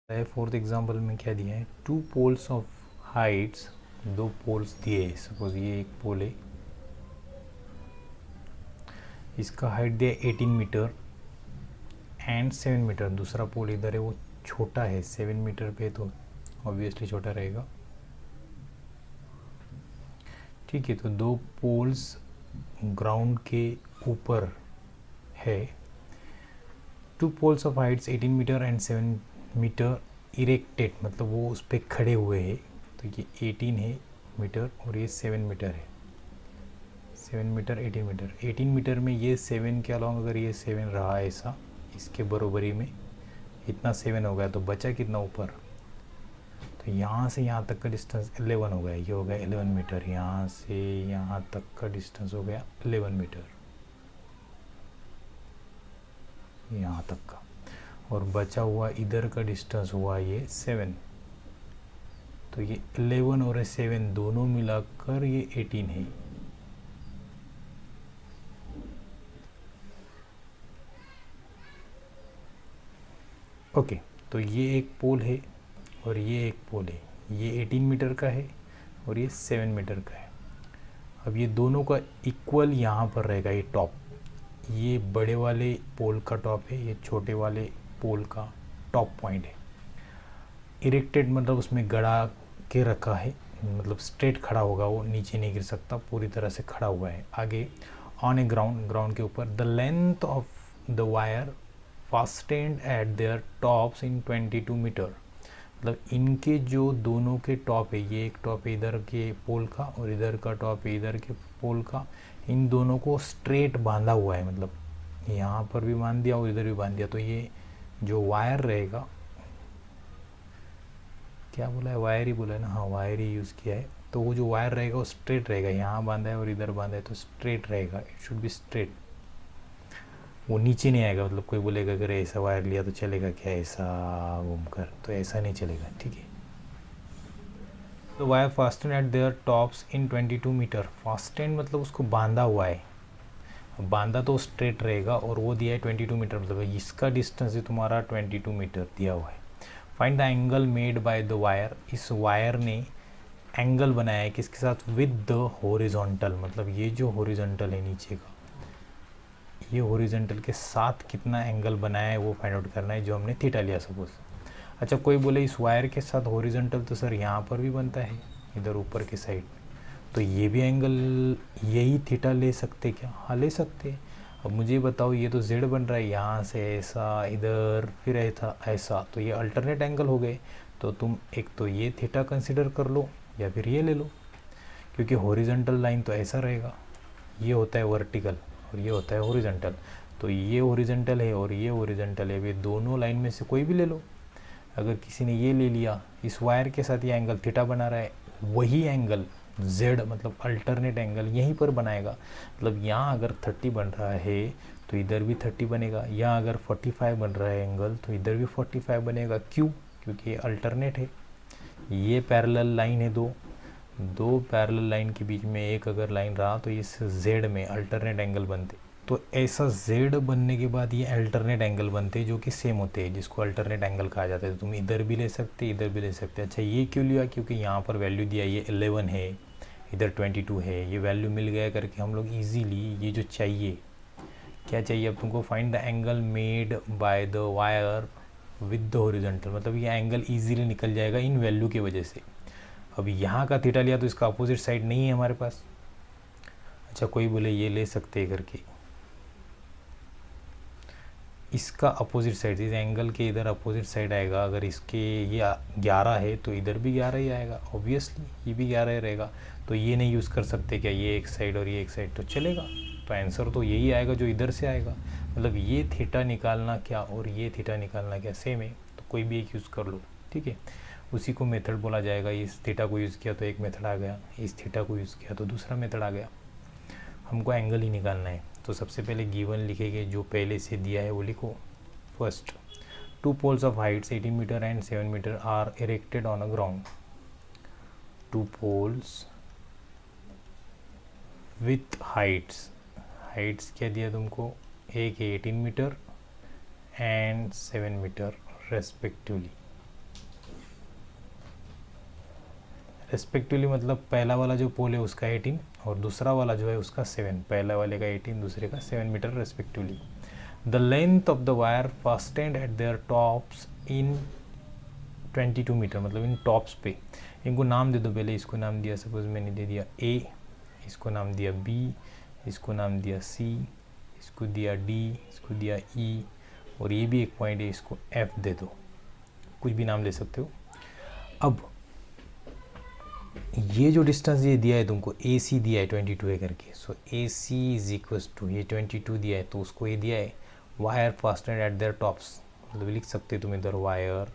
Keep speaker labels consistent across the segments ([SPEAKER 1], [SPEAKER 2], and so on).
[SPEAKER 1] Fourth example में क्या दिया है, टू पोल्स ऑफ हाइट्स, दो पोल्स दिए है। सपोज ये एक पोल है, इसका हाइट दिया 18 मीटर एंड 7 मीटर। दूसरा पोल इधर है, वो छोटा है 7 मीटर पे, तो ऑब्वियसली छोटा रहेगा। ठीक है, तो दो पोल्स ग्राउंड के ऊपर है। Two poles of heights 18 metre and 7 metre erected, मतलब वो उस पर खड़े हुए हैं। तो ये 18 है मीटर और ये 7 मीटर है। 7 मीटर 18 मीटर, 18 मीटर में ये 7 के अलॉन्ग अगर ये 7 रहा ऐसा, इसके बरोबरी में इतना 7 हो गया, तो बचा कितना ऊपर। तो यहाँ से यहाँ तक का डिस्टेंस 11 हो गया, ये हो गया 11 मीटर। यहाँ से यहाँ तक का डिस्टेंस हो गया 11 मीटर, यहाँ तक का। और बचा हुआ इधर का डिस्टेंस हुआ ये 7। तो ये 11 और 7 दोनों मिलाकर ये 18 है। ओके, तो ये एक पोल है और ये एक पोल है। ये 18 मीटर का है और ये 7 मीटर का है। अब ये दोनों का इक्वल यहाँ पर रहेगा। ये टॉप, ये बड़े वाले पोल का टॉप है, ये छोटे वाले पोल का टॉप पॉइंट है। इरेक्टेड मतलब उसमें गड़ा के रखा है, मतलब स्ट्रेट खड़ा होगा, वो नीचे नहीं गिर सकता, पूरी तरह से खड़ा हुआ है। आगे ऑन ए ग्राउंड, ग्राउंड के ऊपर। The length of the wire fastened at their tops in 22 metre, मतलब इनके जो दोनों के टॉप है, ये एक टॉप है इधर के पोल का और इधर का टॉप है इधर के पोल का, इन दोनों को स्ट्रेट बांधा हुआ है, मतलब यहाँ पर भी बांध दिया और इधर भी बांध दिया। तो ये जो वायर रहेगा, क्या बोला है, वायर ही बोला है ना, हाँ वायर ही यूज़ किया है। तो वो जो वायर रहेगा वो स्ट्रेट रहेगा, यहाँ बांधा है और इधर बांधा है तो स्ट्रेट रहेगा। इट शुड बी स्ट्रेट, वो नीचे नहीं आएगा। मतलब कोई बोलेगा अगर ऐसा वायर लिया तो चलेगा क्या, ऐसा घूमकर, तो ऐसा नहीं चलेगा। ठीक है, तो wire fastened at their tops in 22 metre. Fastened मतलब उसको बांधा हुआ है, बांधा तो स्ट्रेट रहेगा, और वो दिया है 22 मीटर, मतलब इसका डिस्टेंस है तुम्हारा 22 मीटर दिया हुआ है। Find the angle made by the wire, इस वायर ने एंगल बनाया है किसके साथ, विद द हॉरिजॉन्टल, मतलब ये जो हॉरिजॉन्टल है नीचे का, ये हॉरिजॉन्टल के साथ कितना एंगल बनाया है वो फाइंड आउट करना है, जो हमने थीटा लिया सपोज। अच्छा, कोई बोले इस वायर के साथ हॉरिजॉन्टल तो सर यहाँ पर भी बनता है, इधर ऊपर की साइड, तो ये भी एंगल यही थीटा ले सकते क्या, हाँ ले सकते। अब मुझे बताओ, ये तो जेड बन रहा है, यहाँ से ऐसा, इधर फिर ऐसा, तो ये अल्टरनेट एंगल हो गए। तो तुम एक तो ये थीटा कंसिडर कर लो या फिर ये ले लो, क्योंकि हॉरिजॉन्टल लाइन तो ऐसा रहेगा, ये होता है वर्टिकल और ये होता है हॉरिजॉन्टल। तो ये हॉरिजॉन्टल है और ये हॉरिजॉन्टल है, वे दोनों लाइन में से कोई भी ले लो। अगर किसी ने ये ले लिया, इस वायर के साथ ये एंगल थीटा बना रहा है, वही एंगल z मतलब अल्टरनेट एंगल यहीं पर बनाएगा। मतलब यहाँ अगर 30 बन रहा है तो इधर भी 30 बनेगा, यहाँ अगर 45 बन रहा है एंगल तो इधर भी 45 बनेगा। क्यों, क्योंकि ये अल्टरनेट है, ये पैरेलल लाइन है, दो पैरेलल लाइन के बीच में एक अगर लाइन रहा तो इस z में अल्टरनेट एंगल बनते। तो ऐसा z बनने के बाद ये अल्टरनेट एंगल बनते जो कि सेम होते हैं, जिसको अल्टरनेट एंगल कहा जाता है। तो तुम इधर भी ले सकते, इधर भी ले सकते। अच्छा, ये क्यों लिया, क्योंकि यहाँ पर वैल्यू दिया, ये 11 है, इधर 22 है, ये वैल्यू मिल गया करके हम लोग ईजीली ये जो चाहिए, क्या चाहिए अब तुमको, find the angle made by the wire with the horizontal, मतलब ये एंगल ईजीली निकल जाएगा इन वैल्यू की वजह से। अब यहाँ का थीटा लिया तो इसका अपोजिट साइड नहीं है हमारे पास। अच्छा, कोई बोले ये ले सकते हैं करके, इसका अपोजिट साइड, इस एंगल के इधर अपोजिट साइड आएगा। अगर इसके ये 11 है तो इधर भी 11 ही आएगा, ऑब्वियसली ये भी 11 ही रहेगा। तो ये नहीं यूज़ कर सकते क्या, ये एक साइड और ये एक साइड, तो चलेगा। तो आंसर तो यही आएगा जो इधर से आएगा। मतलब ये थीटा निकालना क्या और ये थीटा निकालना क्या सेम है, तो कोई भी एक यूज़ कर लो। ठीक है, उसी को मेथड बोला जाएगा। इस थीटा को यूज़ किया तो एक मेथड आ गया, इस थीटा को यूज़ किया तो दूसरा मेथड आ गया। हमको एंगल ही निकालना है। तो सबसे पहले गिवन लिखेंगे, जो पहले से दिया है वो लिखो। First, two poles of heights 18 metre and 7 metre are erected on a ground. Two poles with heights, heights क्या दिया तुमको, एक है 18 metre and 7 metre respectively. Respectively मतलब पहला वाला जो पोल है उसका 18 और दूसरा वाला जो है उसका 7, पहला वाले का 18 दूसरे का 7 metre respectively. The length of the wire fastened at their tops in 22 metre, मतलब इन टॉप्स पे। इनको नाम दे दो पहले, इसको नाम दिया सपोज मैंने दे दिया ए, इसको नाम दिया बी, इसको नाम दिया सी, इसको दिया डी, इसको दिया ई, और ये भी एक पॉइंट है, इसको एफ दे दो, कुछ भी नाम ले सकते हो। अब ये जो डिस्टेंस ये दिया है तुमको, ए सी दिया है 22 है करके, सो ए सी इज इक्वल्स टू ये 22 दिया है तो उसको ये दिया है wire fastened at their tops, मतलब लिख सकते हो तुम इधर wire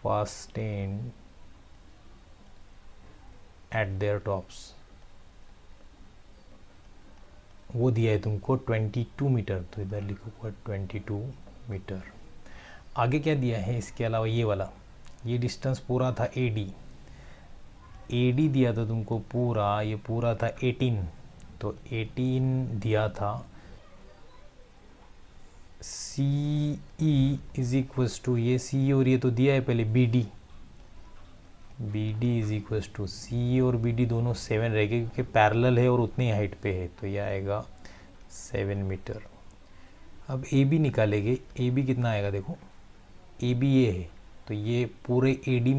[SPEAKER 1] fastened at their tops, वो दिया है तुमको 22 मीटर, तो इधर लिखो 22 मीटर। आगे क्या दिया है इसके अलावा, ये वाला, ये डिस्टेंस पूरा था AD, AD दिया था तुमको पूरा, ये पूरा था 18, तो 18 दिया था। CE इज इक्वल्स टू ये CE और ये तो दिया है पहले BD, BD is equals to CE और BD दोनों 7 रहेंगे क्योंकि पैरेलल है और उतनी हाइट पे है, तो ये आएगा 7 मीटर। अब AB निकालेंगे, AB कितना आएगा देखो, AB ये है, तो ये पूरे AD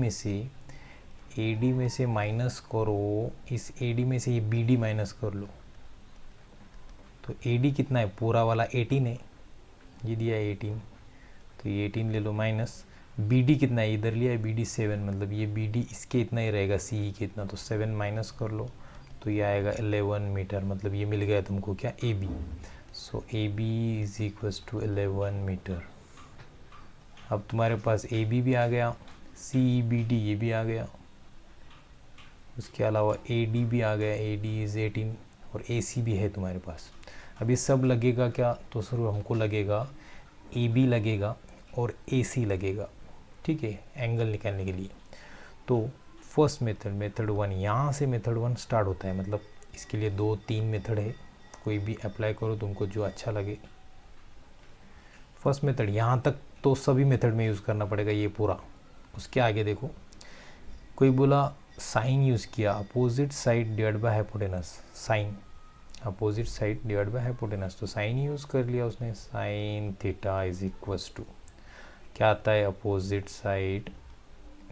[SPEAKER 1] में से माइनस करो, इस AD में से ये BD माइनस कर लो, तो AD कितना है, पूरा वाला 18 है, ये दिया है 18, तो ये 18 ले लो माइनस, BD कितना है, इधर लिया है BD 7, मतलब ये BD इसके इतना ही रहेगा, CE के इतना, तो 7 माइनस कर लो, तो ये आएगा 11 मीटर, मतलब ये मिल गया तुमको क्या, AB। So AB is equals to 11 metre. अब तुम्हारे पास AB भी आ गया, CE BD ये भी आ गया, उसके अलावा AD भी आ गया, AD इज़ 18 और AC भी है तुम्हारे पास। अब ये सब लगेगा क्या, तो सिर्फ हमको लगेगा AB लगेगा और AC लगेगा, ठीक है, एंगल निकालने के लिए। तो फर्स्ट मेथड 1, यहाँ से मेथड 1 स्टार्ट होता है, मतलब इसके लिए 2-3 मेथड है, कोई भी अप्लाई करो तुमको जो अच्छा लगे। फर्स्ट मेथड यहाँ तक तो सभी मेथड में यूज़ करना पड़ेगा ये पूरा। उसके आगे देखो, कोई बोला साइन यूज़ किया, opposite side divide by hypotenuse, sine opposite side divide by hypotenuse, तो साइन यूज़ कर लिया उसने, sine theta is equals to क्या आता है, अपोजिट साइड,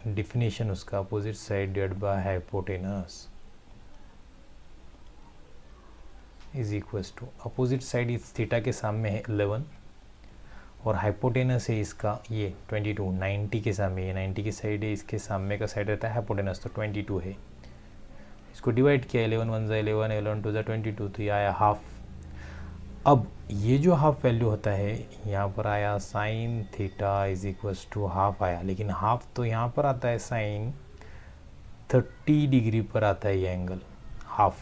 [SPEAKER 1] डिफिनेशन उसका opposite side divide by hypotenuse is equals to, opposite side इस theta के सामने है 11 और हाइपोटेनस है इसका ये 22, 90 के सामने, ये 90 की साइड है, इसके सामने का साइड रहता है हाइपोटेनस, तो 22 है। इसको डिवाइड किया, 11 1 ज़ा 11, 11 2 ज़ा 22, तो ये आया हाफ। अब ये जो हाफ वैल्यू होता है यहाँ पर आया sine theta is equals to half आया, लेकिन हाफ तो यहाँ पर आता है साइन 30 डिग्री पर आता है ये एंगल हाफ,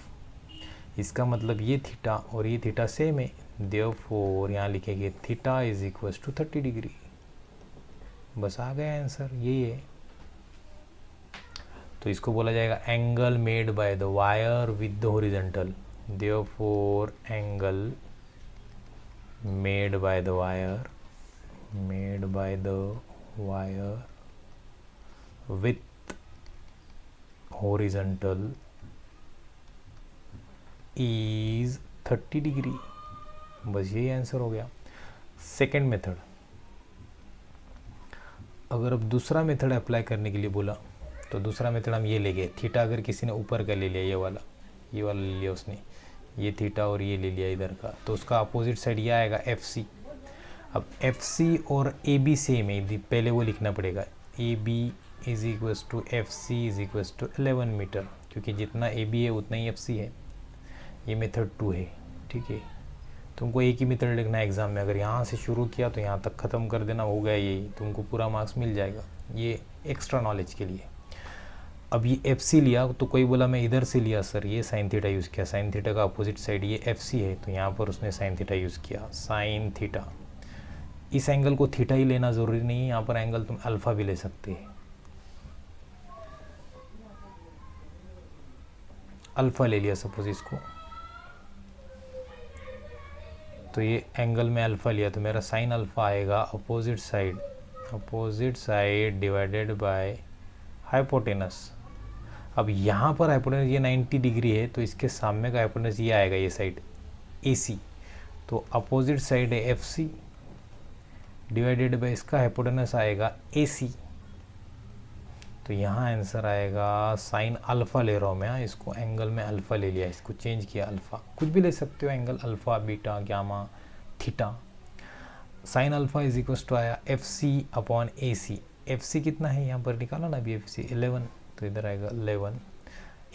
[SPEAKER 1] इसका मतलब ये थीटा और ये थीटा सेम है, देयरफॉर यहाँ लिखेंगे theta is equals to 30 degree. बस आ गया आंसर, यही है। तो इसको बोला जाएगा angle made by the wire with the horizontal, therefore angle made by the wire with horizontal is 30 degree. बस यही आंसर हो गया। सेकेंड मेथड, अगर अब दूसरा मेथड अप्लाई करने के लिए बोला तो दूसरा मेथड हम ये ले गए, थीटा अगर किसी ने ऊपर का ले लिया, ये वाला ले लिया उसने, ये थीटा और ये ले लिया इधर का, तो उसका अपोजिट साइड ये आएगा FC। अब FC और AB सेम है, पहले वो लिखना पड़ेगा, AB is equals to FC is equals to 11 metre, क्योंकि जितना AB है उतना ही FC है। ये मेथड 2 है, ठीक है। तुमको एक ही मेथड लिखना है एग्ज़ाम में, अगर यहाँ से शुरू किया तो यहाँ तक ख़त्म कर देना, हो गया यही, तुमको पूरा मार्क्स मिल जाएगा, ये एक्स्ट्रा नॉलेज के लिए। अब ये FC लिया, तो कोई बोला मैं इधर से लिया सर, ये साइन थीटा यूज़ किया, साइन थीटा का अपोजिट साइड ये FC है, तो यहाँ पर उसने साइन थीटा यूज़ किया, साइन थीटा। इस एंगल को थीटा ही लेना ज़रूरी नहीं है, यहाँ पर एंगल तुम अल्फ़ा भी ले सकते हैं, अल्फ़ा ले लिया सपोज इसको, तो ये एंगल में अल्फ़ा लिया, तो मेरा साइन अल्फ़ा आएगा opposite side divided by hypotenuse. अब यहाँ पर हाइपोटेनस ये 90 डिग्री है, तो इसके सामने का हाइपोटेनस ये आएगा, ये साइड AC, तो अपोजिट साइड है FC डिवाइडेड बाय इसका हाइपोटेनस आएगा AC। तो यहाँ आंसर आएगा साइन अल्फ़ा ले रहा हूँ मैं, इसको एंगल में अल्फ़ा ले लिया, इसको चेंज किया अल्फ़ा, कुछ भी ले सकते हो angle, alpha, beta, gamma, theta. Sine alpha is equal to आया FC अपॉन AC। FC कितना है यहाँ पर निकाला ना अभी, FC 11, तो इधर आएगा 11।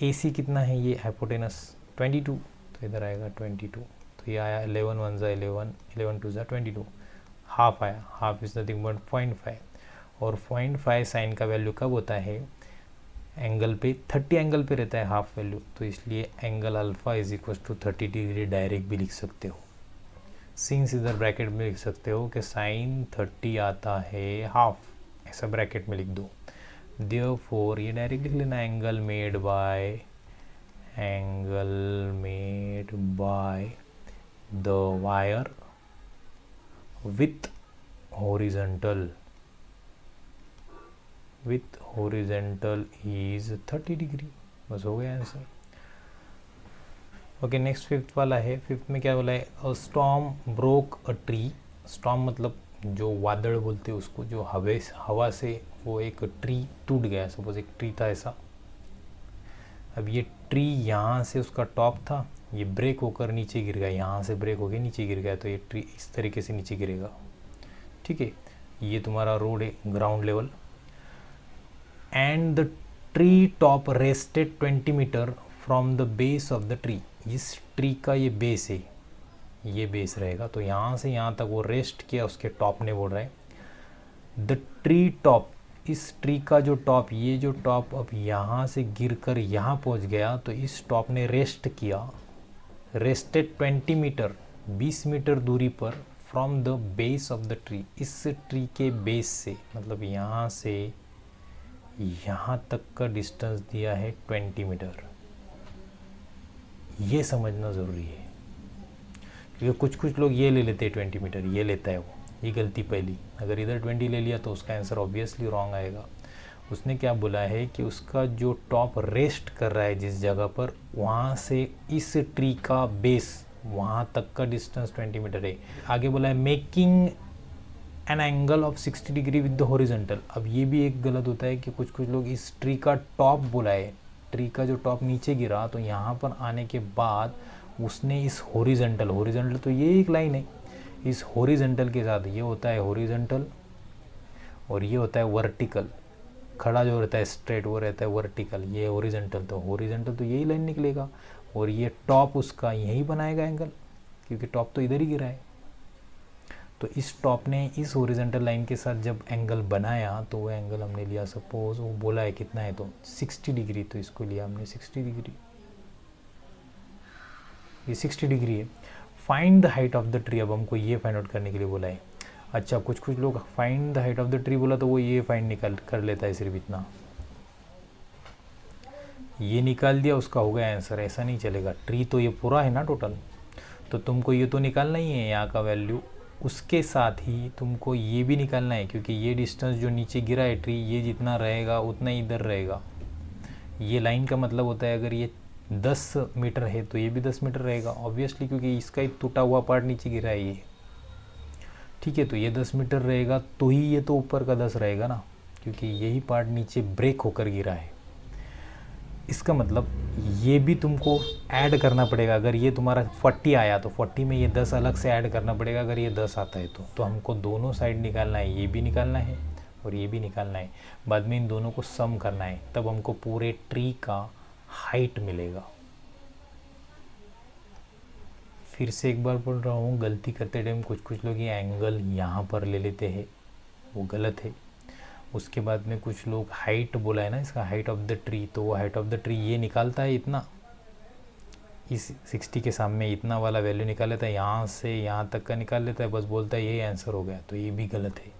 [SPEAKER 1] AC कितना है, ये हाइपोटेनस 22, तो इधर आएगा 22, तो ये आया 11 1 ज़ा 11, 11 2 ज़ा 22, हाफ आया, हाफ इज नथिंग बट 0.5, और 0.5 साइन का वैल्यू कब होता है, एंगल पे 30 एंगल पे रहता है हाफ वैल्यू, तो इसलिए angle alpha is equal to 30 degree direct भी लिख सकते हो। सिंस इधर ब्रैकेट में लिख सकते हो कि साइन 30 आता है हाफ, ऐसा ब्रैकेट में लिख दो। देयरफॉर ये डायरेक्ट लिख लेना, angle made by the wire with horizontal is 30 degree. बस हो गया आंसर। ओके, नेक्स्ट फिफ्थ वाला है। फिफ्थ में क्या बोला है, अ storm broke a tree. Storm मतलब जो वादल बोलते हैं उसको, जो हवा से वो एक ट्री टूट गया, सपोज एक ट्री था ऐसा। अब ये ट्री यहाँ से उसका टॉप था, ये ब्रेक होकर नीचे गिर गया, यहाँ से ब्रेक होकर नीचे गिर गया, तो ये ट्री इस तरीके से नीचे गिरेगा। ठीक है, ये तुम्हारा रोड है ground level, and the tree top rested 20 metre from the base of the tree. इस ट्री का ये बेस है, ये बेस रहेगा, तो यहाँ से यहाँ तक वो रेस्ट किया, उसके टॉप ने बोल रहा है द ट्री टॉप, इस ट्री का जो टॉप, ये जो टॉप अब यहाँ से गिरकर यहाँ पहुँच गया, तो इस टॉप ने रेस्ट किया, रेस्टेड 20 मीटर 20 मीटर दूरी पर from the base of the tree, इस ट्री के बेस से, मतलब यहाँ से यहाँ तक का डिस्टेंस दिया है 20 मीटर। ये समझना ज़रूरी है, क्योंकि कुछ लोग ये ले लेते हैं 20 मीटर, ये लेता है वो, ये गलती पहली। अगर इधर 20 ले लिया तो उसका आंसर ऑब्वियसली रॉन्ग आएगा। उसने क्या बोला है कि उसका जो टॉप रेस्ट कर रहा है जिस जगह पर, वहाँ से इस ट्री का बेस वहाँ तक का डिस्टेंस 20 मीटर है। आगे बोला है making an angle of 60 degree with the horizontal. अब ये भी एक गलत होता है कि कुछ लोग इस ट्री का टॉप बोला है, ट्री का जो टॉप नीचे गिरा, तो यहाँ पर आने के बाद उसने इस हॉरिजॉन्टल तो ये एक लाइन है, इस हॉरिजॉन्टल के साथ, ये होता है हॉरिजॉन्टल और ये होता है वर्टिकल, खड़ा जो रहता है स्ट्रेट वो रहता है वर्टिकल, ये हॉरिजॉन्टल, तो यही लाइन निकलेगा, और ये टॉप उसका यही बनाएगा एंगल, क्योंकि टॉप तो इधर ही गिरा है। तो इस टॉप ने इस हॉरिजॉन्टल लाइन के साथ जब एंगल बनाया, तो वो एंगल हमने लिया, सपोज वो बोला है कितना है, तो 60 डिग्री, तो इसको लिया हमने 60 डिग्री, ये 60 डिग्री है। Find the height of the tree, अब हमको ये फाइंड आउट करने के लिए बोला है। अच्छा, कुछ लोग find the height of the tree बोला तो वो ये फाइंड निकाल कर लेता है, सिर्फ इतना, ये निकाल दिया, उसका हो गया आंसर। ऐसा नहीं चलेगा, ट्री तो ये पूरा है ना टोटल, तो तुमको ये तो निकालना ही है यहाँ का वैल्यू, उसके साथ ही तुमको ये भी निकालना है, क्योंकि ये डिस्टेंस जो नीचे गिरा है ट्री, ये जितना रहेगा उतना ही इधर रहेगा। ये लाइन का मतलब होता है अगर ये 10 मीटर है तो ये भी 10 मीटर रहेगा ऑब्वियसली, क्योंकि इसका ही टूटा हुआ पार्ट नीचे गिरा है ये। ठीक है, तो ये 10 मीटर रहेगा, तो ही ये तो ऊपर का 10 रहेगा ना, क्योंकि यही पार्ट नीचे ब्रेक होकर गिरा है। इसका मतलब ये भी तुमको ऐड करना पड़ेगा। अगर ये तुम्हारा 40 आया तो 40 में ये 10 अलग से ऐड करना पड़ेगा, अगर ये 10 आता है तो हमको दोनों साइड निकालना है, ये भी निकालना है और ये भी निकालना है, बाद में इन दोनों को सम करना है, तब हमको पूरे ट्री का हाइट मिलेगा। फिर से एक बार बोल रहा हूँ, गलती करते टाइम कुछ लोग ये एंगल यहाँ पर ले लेते हैं, वो गलत है। उसके बाद में कुछ लोग हाइट बोला है ना, इसका हाइट ऑफ द ट्री, तो वो हाइट ऑफ द ट्री ये निकालता है इतना, इस 60 के सामने इतना वाला वैल्यू निकाल लेता है, यहाँ से यहाँ तक का निकाल लेता है, बस बोलता है ये आंसर हो गया। तो ये भी गलत है,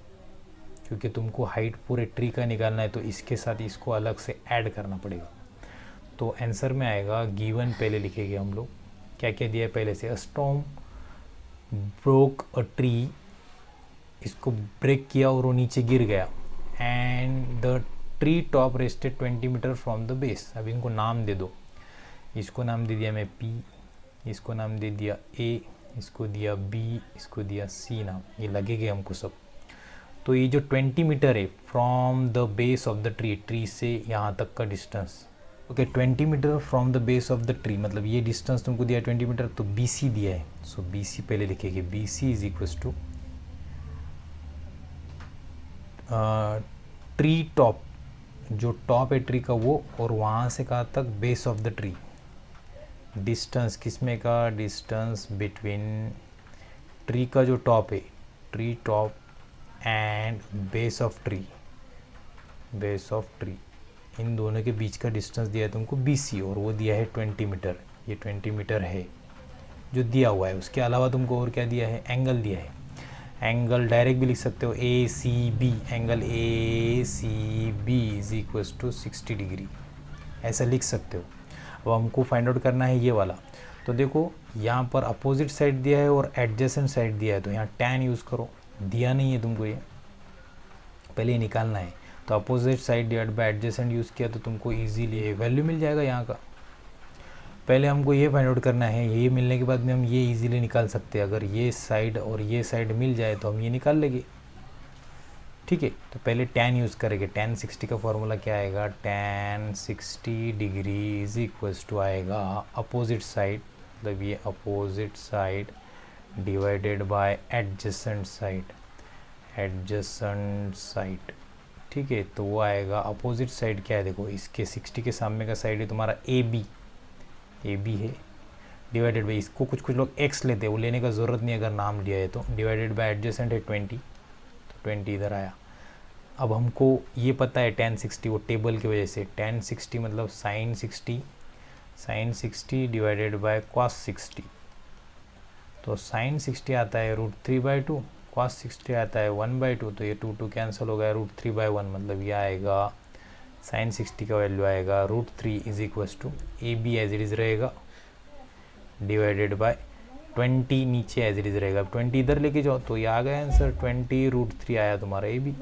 [SPEAKER 1] क्योंकि तुमको हाइट पूरे ट्री का निकालना है, तो इसके साथ इसको अलग से ऐड करना पड़ेगा। तो आंसर में आएगा गिवन, पहले लिखेंगे हम लोग क्या क्या दिया है पहले से। A storm broke a tree, इसको ब्रेक किया और वो नीचे गिर गया, and the tree top rested 20 metre from the base. अब इनको नाम दे दो, इसको नाम दे दिया मैं P, इसको नाम दे दिया A, इसको दिया B, इसको दिया C नाम, ये लगेगा हमको सब। तो ये जो 20 मीटर है from the base of the tree, tree से यहाँ तक का distance, okay 20 metre from the base of the tree, मतलब ये डिस्टेंस तुमको दिया 20 मीटर, तो BC दिया है। सो BC पहले लिखेंगे, BC is equals to tree top, जो टॉप है ट्री का वो, और वहाँ से कहाँ तक, base of the tree. Distance किसमें का, डिस्टेंस बिटवीन ट्री का जो टॉप है, tree top and base of tree, base of tree, इन दोनों के बीच का डिस्टेंस दिया है तुमको BC, और वो दिया है 20 मीटर। ये 20 मीटर है जो दिया हुआ है। उसके अलावा तुमको और क्या दिया है, एंगल दिया है। एंगल डायरेक्ट भी लिख सकते हो, ACB, angle ACB is equals to 60 degree, ऐसा लिख सकते हो। अब हमको फाइंड आउट करना है ये वाला। तो देखो यहाँ पर अपोजिट साइड दिया है और एडजेसेंट साइड दिया है, तो यहाँ tan यूज़ करो, दिया नहीं है तुमको, ये पहले ही निकालना है। तो opposite side divide bye adjacent use किया तो तुमको इजीली वैल्यू मिल जाएगा यहाँ का। पहले हमको ये फाइंड आउट करना है, ये मिलने के बाद में हम ये इजीली निकाल सकते हैं। अगर ये साइड और ये साइड मिल जाए तो हम ये निकाल लेंगे, ठीक है। तो पहले tan यूज़ करेंगे। tan 60 का फॉर्मूला क्या आएगा, tan 60 degree is equals to आएगा अपोजिट साइड, मतलब ये opposite side divided by adjacent side, adjacent side, ठीक है। तो वो आएगा अपोजिट साइड क्या है, देखो इसके 60 के सामने का साइड है तुम्हारा AB, AB है, डिवाइडेड बाई, इसको कुछ लोग x लेते हैं, वो लेने का ज़रूरत नहीं अगर नाम लिया है तो, डिवाइडेड बाय एडजेसेंट है 20, तो 20 इधर आया। अब हमको ये पता है tan 60, वो टेबल की वजह से tan 60 मतलब sin 60, sin 60 divided bye cos 60, तो sin 60 आता है √3/2, cos 60 आता है 1/2, तो ये 2 कैंसिल हो गया, √3/1, मतलब ये आएगा sin 60 का वैल्यू आएगा √3 is equals to AB as it is रहेगा, डिवाइडेड बाय 20 नीचे एज इट इज़ रहेगा। 20 इधर लेके जाओ तो ये आ गया आंसर, 20√3 आया तुम्हारा AB,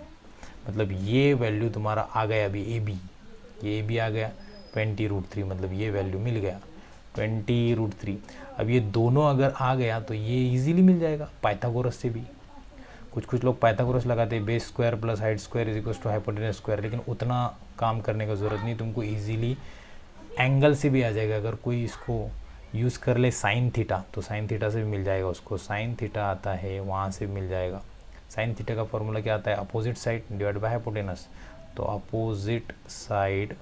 [SPEAKER 1] मतलब ये वैल्यू तुम्हारा आ गया अभी AB, ये AB आ गया 20√3, मतलब ये वैल्यू मिल गया 20√3। अब ये दोनों अगर आ गया तो ये इजीली मिल जाएगा पाइथागोरस से भी। कुछ लोग पाइथागोरस लगाते हैं, base square plus height square is equals to hypotenuse square, लेकिन उतना काम करने का ज़रूरत नहीं, तुमको इजीली एंगल से भी आ जाएगा। अगर कोई इसको यूज़ कर ले साइन थीटा, तो साइन थीटा से भी मिल जाएगा उसको, साइन थीटा आता है वहाँ से भी मिल जाएगा। साइन थीटा का फॉर्मूला क्या आता है, opposite side divide by hypotenuse, तो opposite side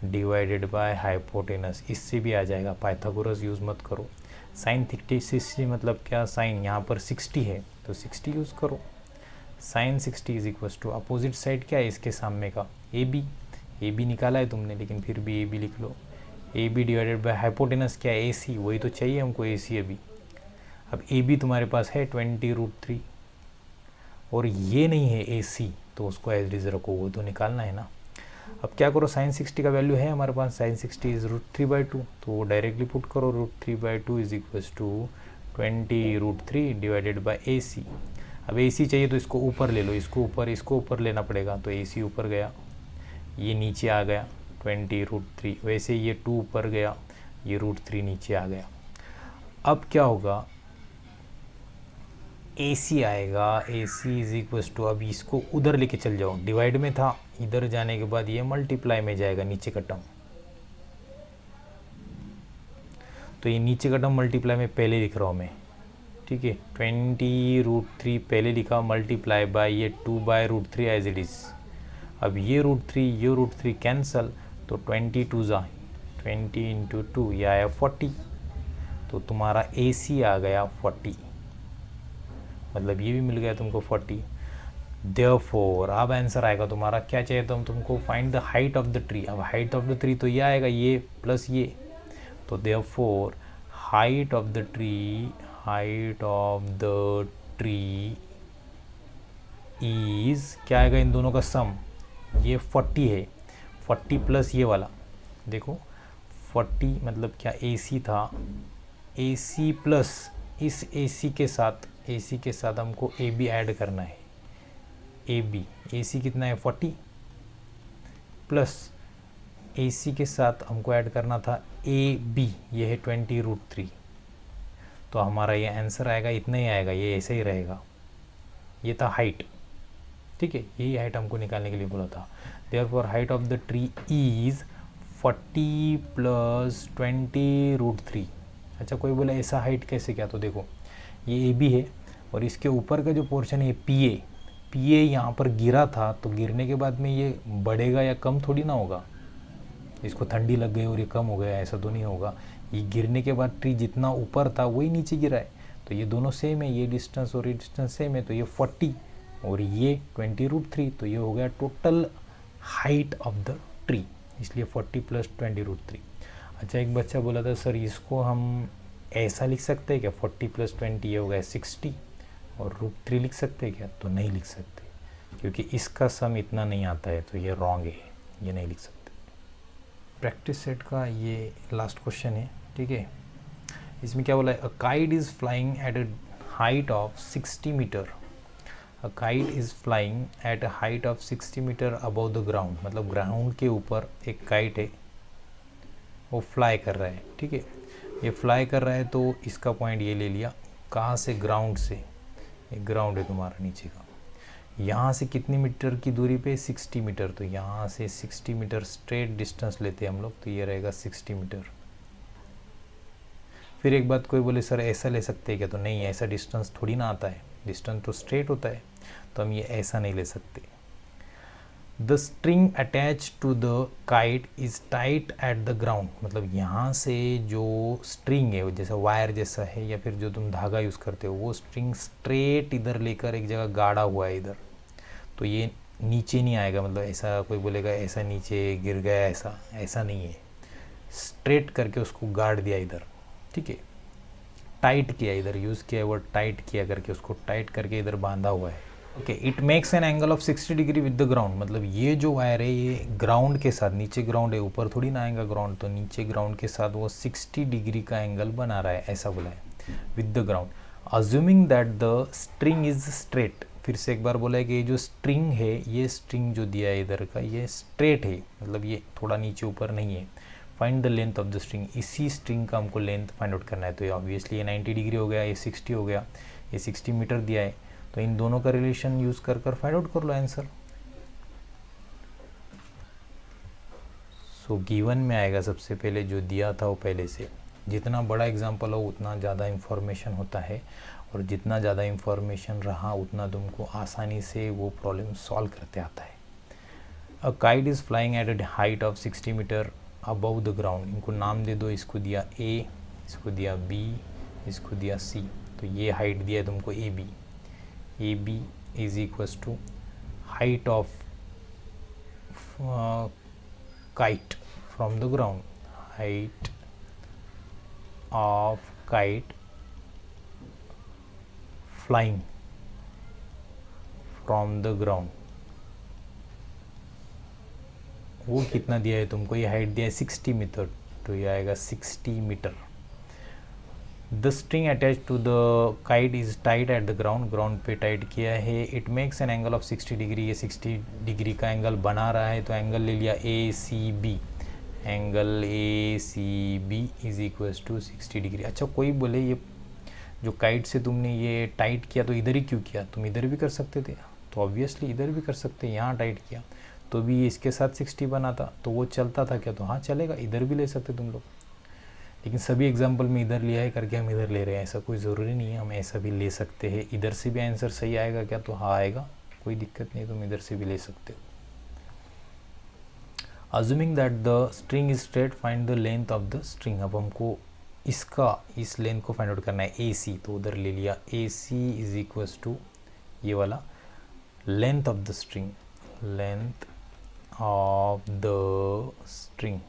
[SPEAKER 1] divided by hypotenuse, इससे भी आ जाएगा। पाइथागोरस यूज़ मत करो। साइन 60 मतलब क्या, साइन यहाँ पर 60 है तो 60 यूज़ करो। Sine 60 is equals to opposite side क्या है इसके सामने का, AB निकाला है तुमने, लेकिन फिर भी AB लिख लो। AB डिवाइडेड बाय हाइपोटेनस क्या है, AC, वही तो चाहिए हमको AC अभी। अब AB तुम्हारे पास है 20√3, और ये नहीं है AC, तो उसको एज इज रखो, वो तो निकालना है ना। अब क्या करो, साइन 60 का वैल्यू है हमारे पास, साइन 60 इज √3/2, तो वो डायरेक्टली पुट करो, √3/2 is equals to 20√3 divided by AC। अब AC चाहिए तो इसको ऊपर ले लो, इसको ऊपर लेना पड़ेगा, तो AC ऊपर गया, ये नीचे आ गया 20√3, वैसे ये 2 ऊपर गया, ये √3 नीचे आ गया। अब क्या होगा, AC आएगा, AC इज इक्वल्स टू, अब इसको उधर लेके चल जाओ, डिवाइड में था, इधर जाने के बाद ये मल्टीप्लाई में जाएगा, नीचे का टर्म, तो ये नीचे का टर्म मल्टीप्लाई में पहले लिख रहा हूँ मैं, ठीक है। 20√3 पहले लिखा, मल्टीप्लाई बाय ये 2/√3 एज इट इज़। अब ये √3 कैंसल, तो 22 जा 20 × 2, ये आया 40, तो तुम्हारा AC आ गया 40, मतलब ये भी मिल गया तुमको 40। देयरफॉर अब आंसर आएगा तुम्हारा, क्या चाहिए तो हम तुमको find the height of the tree. अब हाइट ऑफ द ट्री तो ये आएगा, ये प्लस ये, तो therefore height of the tree is क्या आएगा, इन दोनों का सम, ये 40 है, 40 प्लस ये वाला, देखो 40 मतलब क्या, AC था, AC प्लस इस AC के साथ हमको AB ऐड करना है। AC कितना है 40, प्लस ए सी के साथ हमको ऐड करना था ए बी, ये है 20√3, तो हमारा ये आंसर आएगा इतना ही आएगा, ये ऐसे ही रहेगा। ये था हाइट, ठीक है, यही हाइट हमको निकालने के लिए बोला था। Therefore height of the tree is 40 + 20√3। अच्छा, कोई बोले ऐसा हाइट कैसे, क्या, तो देखो ये ए बी है और इसके ऊपर का जो पोर्शन है पी ए यहाँ पर गिरा था, तो गिरने के बाद में ये बढ़ेगा या कम थोड़ी ना होगा। इसको ठंडी लग गई और ये कम हो गया, ऐसा तो नहीं होगा। ये गिरने के बाद ट्री जितना ऊपर था वही नीचे गिरा है, तो ये दोनों सेम है, ये डिस्टेंस और ये डिस्टेंस सेम है, तो ये 40 और ये 20√3, तो ये हो गया total height of the tree, इसलिए 40 + 20√3। अच्छा, एक बच्चा बोला था सर इसको हम ऐसा लिख सकते हैं क्या, 40 + 20 ये हो गया 60 और √3 लिख सकते हैं क्या, तो नहीं लिख सकते, क्योंकि इसका सम इतना नहीं आता है, तो ये रॉन्ग है, ये नहीं लिख सकते। प्रैक्टिस सेट का ये लास्ट क्वेश्चन है, ठीक है। इसमें क्या बोला है, a kite is flying at a height of 60 metre. A kite is flying at a height of 60 metre above the ground, मतलब ग्राउंड के ऊपर एक काइट है, वो फ्लाई कर रहा है, ठीक है। ये फ्लाई कर रहा है तो इसका पॉइंट ये ले लिया, कहाँ से, ग्राउंड से। एक ग्राउंड है तुम्हारा नीचे का, यहाँ से कितनी मीटर की दूरी पे, 60 मीटर, तो यहाँ से 60 मीटर स्ट्रेट डिस्टेंस लेते हैं हम लोग, तो ये रहेगा 60 मीटर। फिर एक बात, कोई बोले सर ऐसा ले सकते हैं क्या, तो नहीं, ऐसा डिस्टेंस थोड़ी ना आता है, डिस्टेंस तो स्ट्रेट होता है, तो हम ये ऐसा नहीं ले सकते। The string attach to the kite is tight at the ground, मतलब यहाँ से जो स्ट्रिंग है, जैसा वायर जैसा है या फिर जो तुम धागा यूज़ करते हो, वो स्ट्रिंग स्ट्रेट इधर लेकर एक जगह गाड़ा हुआ है इधर, तो ये नीचे नहीं आएगा, मतलब ऐसा कोई बोलेगा ऐसा नीचे गिर गया, ऐसा नहीं है, स्ट्रेट करके उसको गाड़ दिया इधर, ठीक है, टाइट किया, इधर यूज़ किया वर्ड टाइट किया करके, उसको टाइट करके इधर बांधा हुआ है। Okay, it makes an angle of 60 degree with the ground, मतलब ये जो वायर है ये ग्राउंड के साथ, नीचे ग्राउंड है, ऊपर थोड़ी ना आएगा ग्राउंड, तो नीचे ग्राउंड के साथ वो 60 डिग्री का एंगल बना रहा है, ऐसा बोला है, with the ground, assuming that the string is straight. फिर से एक बार बोला है कि ये जो स्ट्रिंग है, ये स्ट्रिंग जो दिया है इधर का, ये स्ट्रेट है, मतलब ये थोड़ा नीचे ऊपर नहीं है। Find the length of the string, इसी स्ट्रिंग का हमको लेंथ फाइंड आउट करना है, तो ये ऑब्वियसली ये 90 डिग्री हो गया, ये 60 हो गया, ये 60 मीटर दिया है, तो इन दोनों का रिलेशन यूज कर फाइंड आउट कर लो आंसर। सो गिवन में आएगा सबसे पहले जो दिया था वो पहले से, जितना बड़ा एग्जांपल हो उतना ज़्यादा इंफॉर्मेशन होता है, और जितना ज़्यादा इंफॉर्मेशन रहा उतना तुमको आसानी से वो प्रॉब्लम सॉल्व करते आता है। A kite is flying at a height of 60 metre above the ground, इनको नाम दे दो, इसको दिया ए, इसको दिया बी, इसको दिया सी, तो ये हाइट दिया है तुमको A B. AB is equals to height of kite from the ground, height of kite flying from the ground, वो कितना दिया है तुमको, ये हाइट दिया है 60 मीटर, तो ये आएगा 60 metre. The string attach to the kite is tight at the ground, ground पे टाइट किया है। It makes an angle of 60 degree, ये 60 डिग्री का एंगल बना रहा है, तो एंगल ले लिया ACB, angle ACB is equals to 60 degree. अच्छा, कोई बोले ये जो काइट से तुमने ये टाइट किया तो इधर ही क्यों किया, तुम इधर भी कर सकते थे, तो ऑब्वियसली इधर भी कर सकते, यहाँ टाइट किया तो भी इसके साथ 60 बना था, तो वो चलता था क्या, तो हाँ चलेगा, इधर भी ले सकते तुम लोग, लेकिन सभी एग्जाम्पल में इधर लिया है करके हम इधर ले रहे हैं, ऐसा कोई ज़रूरी नहीं है, हम ऐसा भी ले सकते हैं। इधर से भी आंसर सही आएगा क्या, तो हाँ आएगा, कोई दिक्कत नहीं, तुम इधर से भी ले सकते हो। Assuming that the string is straight, find the length of the string. अब हमको इस लेंथ को फाइंड आउट करना है AC, तो उधर ले लिया AC इज इक्वल्स टू ये वाला length of the string, length of the string.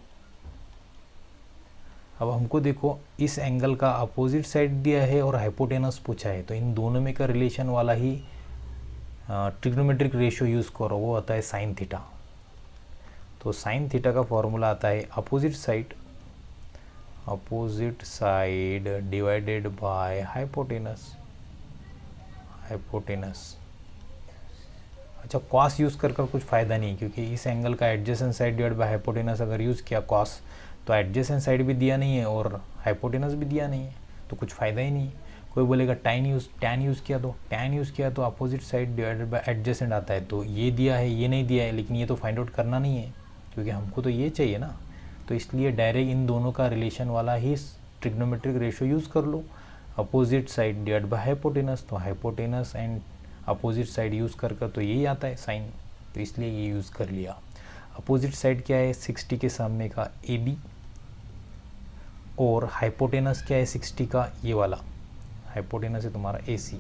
[SPEAKER 1] अब हमको देखो इस एंगल का अपोजिट साइड दिया है और हाइपोटेनस पूछा है, तो इन दोनों में का रिलेशन वाला ही ट्रिग्नोमेट्रिक रेशियो यूज़ करो, वो आता है साइन थीटा। तो साइन थीटा का फॉर्मूला आता है opposite side divided by hypotenuse, अच्छा, कॉस यूज़ कर कुछ फ़ायदा नहीं, क्योंकि इस एंगल का adjacent side divide by hypotenuse अगर यूज़ किया कॉस, तो एडजेसेंट साइड भी दिया नहीं है और हाइपोटेनस भी दिया नहीं है, तो कुछ फ़ायदा ही नहीं है। कोई बोलेगा टैन यूज़ किया, तो टैन यूज़ किया तो opposite side divided by adjacent आता है, तो ये दिया है ये नहीं दिया है, लेकिन ये तो फाइंड आउट करना नहीं है क्योंकि हमको तो ये चाहिए ना। तो इसलिए डायरेक्ट इन दोनों का रिलेशन वाला ही ट्रिग्नोमेट्रिक रेशियो यूज़ कर लो, opposite side divide by hypotenuse, तो hypotenuse and opposite side use कर तो यही आता है साइन, तो इसलिए ये यूज़ कर लिया। अपोजिट साइड क्या है 60 के सामने का AB, और हाइपोटेनस क्या है 60 का ये वाला, हाइपोटेनस है तुम्हारा AC,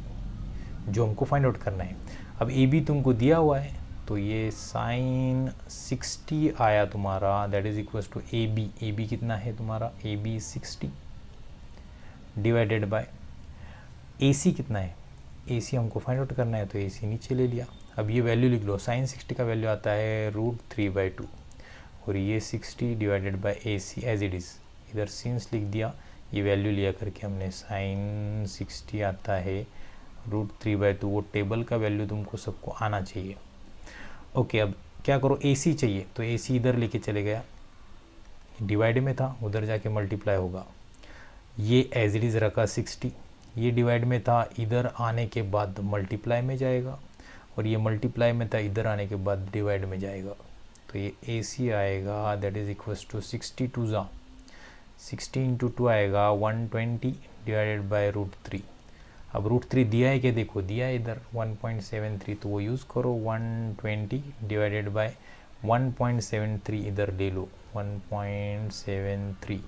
[SPEAKER 1] जो हमको फाइंड आउट करना है। अब AB तुमको दिया हुआ है, तो ये साइन 60 आया तुम्हारा, that is equal to AB कितना है तुम्हारा, AB 60 डिवाइडेड बाय AC कितना है, AC हमको फाइंड आउट करना है, तो AC नीचे ले लिया। अब ये वैल्यू लिख लो, साइन 60 का वैल्यू आता है √3/2, और ये 60 divided by AC as it is, इधर सिंस लिख दिया, ये वैल्यू लिया करके हमने, साइन 60 आता है √3/2, वो टेबल का वैल्यू तुमको सबको आना चाहिए। ओके, अब क्या करो, AC चाहिए, तो AC इधर लेके चले गया, डिवाइड में था उधर जाके मल्टीप्लाई होगा, ये एज इट इज़ रखा 60, ये डिवाइड में था इधर आने के बाद मल्टीप्लाई में जाएगा, और ये मल्टीप्लाई में था इधर आने के बाद डिवाइड में जाएगा, तो ये AC आएगा दैट इज़ इक्वल्स टू 60 2 ज़ा 60 × 2 आएगा 120 डिवाइडेड बाय √3। अब √3 दिया है क्या, देखो दिया है इधर 1.73, तो वो यूज़ करो, 120 डिवाइडेड बाय 1.73 इधर ले लो 1.73।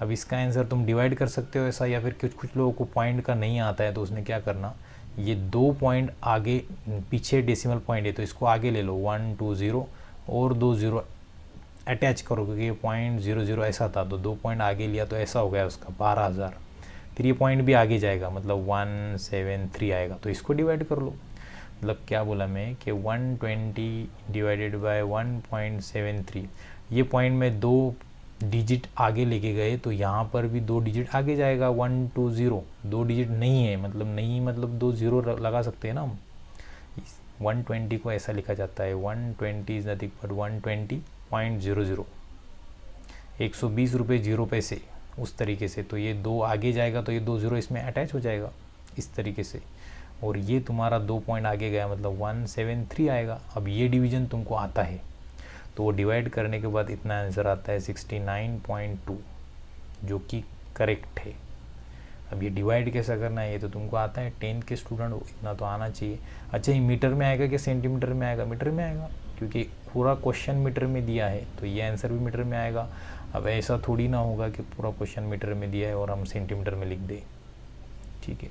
[SPEAKER 1] अब इसका आंसर तुम डिवाइड कर सकते हो ऐसा, या फिर कुछ लोगों को पॉइंट का नहीं आता है, तो उसने क्या करना, ये 2 पॉइंट आगे पीछे डेसिमल पॉइंट है, तो इसको आगे ले लो 1 2 0 और 2 0 अटैच करो, क्योंकि ये 0.00 ऐसा था, तो 2 पॉइंट आगे लिया तो ऐसा हो गया उसका 12,000, फिर ये पॉइंट भी आगे जाएगा, मतलब 173 आएगा, तो इसको डिवाइड कर लो। मतलब क्या बोला मैं कि 120 डिवाइडेड बाय 1.73, ये पॉइंट में 2 डिजिट आगे लेके गए, तो यहाँ पर भी 2 डिजिट आगे जाएगा 1 2 0, 2 डिजिट नहीं है मतलब 2 0 लगा सकते हैं ना हम। 120 को ऐसा लिखा जाता है, 120 इज नथिंग बट 120.00, 120 रुपये 0 पैसे, उस तरीके से। तो ये 2 आगे जाएगा, तो ये 2 0 इसमें अटैच हो जाएगा इस तरीके से, और ये तुम्हारा 2 पॉइंट आगे गया, मतलब 173 आएगा। अब ये डिवीजन तुमको आता है, तो वो डिवाइड करने के बाद इतना आंसर आता है 69.2, जो कि करेक्ट है। अब ये डिवाइड कैसा करना है ये तो तुमको आता है, 10th के स्टूडेंट हो, इतना तो आना चाहिए। अच्छा, ये मीटर में आएगा कि सेंटीमीटर में आएगा, मीटर में आएगा, क्योंकि पूरा क्वेश्चन मीटर में दिया है, तो ये आंसर भी मीटर में आएगा। अब ऐसा थोड़ी ना होगा कि पूरा क्वेश्चन मीटर में दिया है और हम सेंटीमीटर में लिख दें, ठीक है।